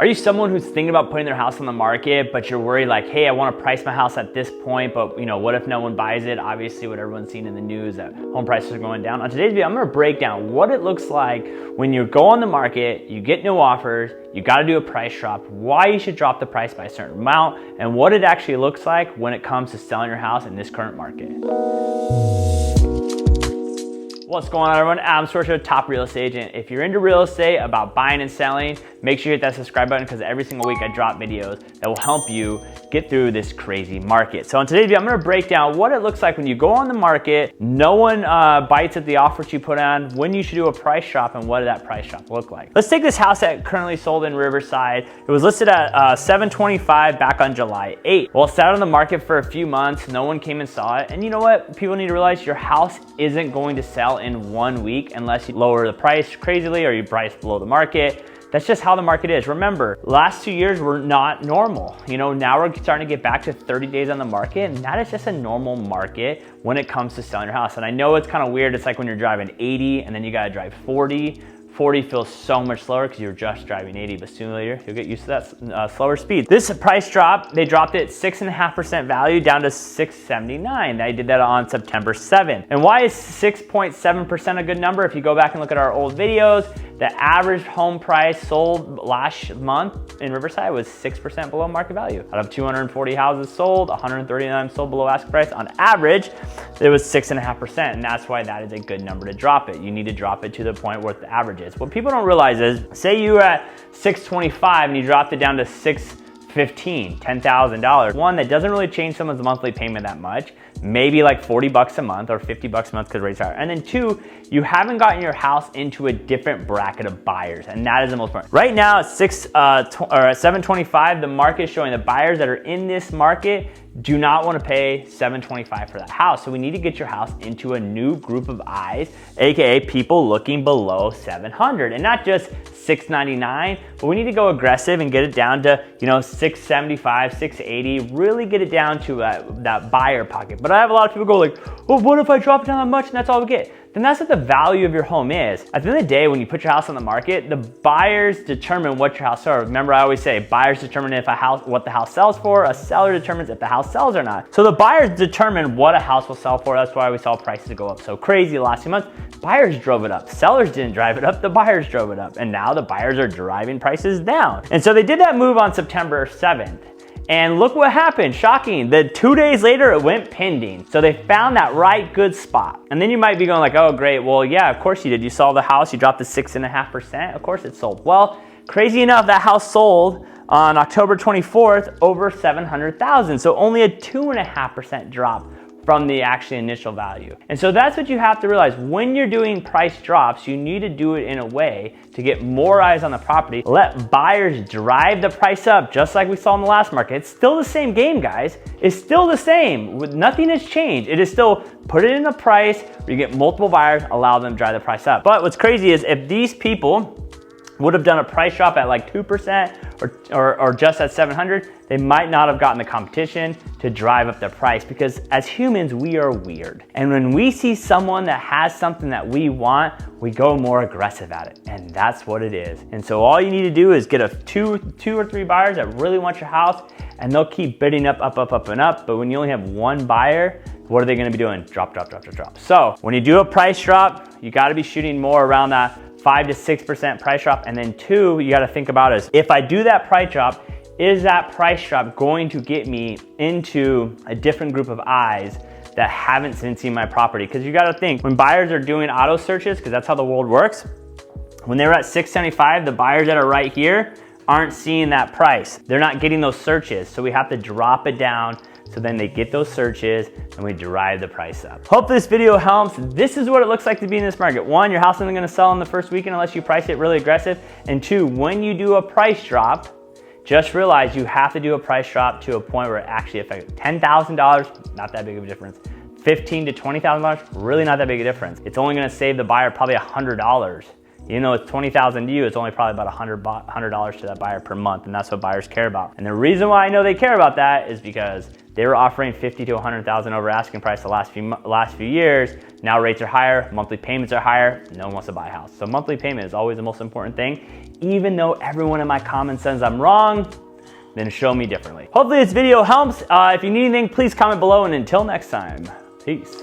Are you someone who's thinking about putting their house on the market, but you're worried like, hey, I want to price my house at this point, but what if no one buys it? Obviously, what everyone's seen in the news, that home prices are going down. On today's video, I'm going to break down what it looks like when you go on the market, you get no offers, you got to do a price drop, why you should drop the price by a certain amount, and what it actually looks like when it comes to selling your house in this current market. What's going on, everyone? Adam Schwarz, top real estate agent. If you're into real estate, about buying and selling, make sure you hit that subscribe button because every single week I drop videos that will help you get through this crazy market. So in today's video, I'm gonna break down what it looks like when you go on the market, no one bites at the offers you put on, when you should do a price drop, and what did that price drop look like. Let's take this house that currently sold in Riverside. It was listed at $725 back on July 8th. Well, it sat on the market for a few months, no one came and saw it, and you know what? People need to realize your house isn't going to sell in 1 week unless you lower the price crazily or you price below the market. That's just how the market is. Remember, last 2 years were not normal. Now we're starting to get back to 30 days on the market, and that is just a normal market when it comes to selling your house. And I know it's kind of weird. It's like when you're driving 80 and then you gotta drive 40. 40 feels so much slower because you're just driving 80, but sooner or later, you'll get used to that slower speed. This price drop, they dropped it 6.5% value down to $679. They did that on September 7th. And why is 6.7% a good number? If you go back and look at our old videos, the average home price sold last month in Riverside was 6% below market value. Out of 240 houses sold, 139 sold below asking price. On average, it was 6.5%, and that's why that is a good number to drop it. You need to drop it to the point where the average is. What people don't realize is, say you were at 625 and you dropped it down to 615, $10,000. One, that doesn't really change someone's monthly payment that much, maybe like 40 bucks a month or 50 bucks a month because rates are higher. And then two, you haven't gotten your house into a different bracket of buyers, and that is the most important. Right now at 725, the market is showing the buyers that are in this market do not want to pay $725 for that house. So we need to get your house into a new group of eyes, AKA people looking below 700, and not just 699, but we need to go aggressive and get it down to 675, 680, really get it down to that buyer pocket. But I have a lot of people go like, well, what if I drop it down that much and that's all we get? Then that's what the value of your home is. At the end of the day, when you put your house on the market, the buyers determine what your house sells. Remember, I always say buyers determine what the house sells for, a seller determines if the house sells or not. So the buyers determine what a house will sell for. That's why we saw prices go up so crazy the last few months. Buyers drove it up. Sellers didn't drive it up, the buyers drove it up. And now the buyers are driving prices down. And so they did that move on September 7th. And look what happened, shocking. 2 days later, it went pending. So they found that right good spot. And then you might be going like, oh great, well yeah, of course you did. You saw the house, you dropped the 6.5%, of course it sold. Well, crazy enough, that house sold on October 24th over 700,000. So only a 2.5% drop from the actual initial value. And so that's what you have to realize. When you're doing price drops, you need to do it in a way to get more eyes on the property. Let buyers drive the price up, just like we saw in the last market. It's still the same game, guys. It's still the same. Nothing has changed. It is still put it in a price where you get multiple buyers, allow them to drive the price up. But what's crazy is if these people would have done a price drop at like 2% or just at 700, they might not have gotten the competition to drive up the price, because as humans, we are weird. And when we see someone that has something that we want, we go more aggressive at it. And that's what it is. And so all you need to do is get two or three buyers that really want your house, and they'll keep bidding up, and up. But when you only have one buyer, what are they gonna be doing? Drop, drop, drop, drop, drop. So when you do a price drop, you gotta be shooting more around that 5 to 6% price drop. And then two, you gotta think about is, if I do that price drop, is that price drop going to get me into a different group of eyes that haven't seen my property? Because you gotta think, when buyers are doing auto searches, because that's how the world works, when they were at 675, the buyers that are right here aren't seeing that price. They're not getting those searches. So we have to drop it down so then they get those searches and we drive the price up. Hope this video helps. This is what it looks like to be in this market. One, your house isn't gonna sell in the first weekend unless you price it really aggressive. And two, when you do a price drop, just realize you have to do a price drop to a point where it actually affects $10,000, not that big of a difference. $15,000 to $20,000, really not that big a difference. It's only gonna save the buyer probably $100. Even though it's $20,000 to you, it's only probably about $100 to that buyer per month, and that's what buyers care about. And the reason why I know they care about that is because they were offering $50,000 to $100,000 over asking price the last few years. Now rates are higher, monthly payments are higher, no one wants to buy a house. So monthly payment is always the most important thing. even though everyone in my comments says I'm wrong, then show me differently. Hopefully this video helps. If you need anything, please comment below, and until next time, peace.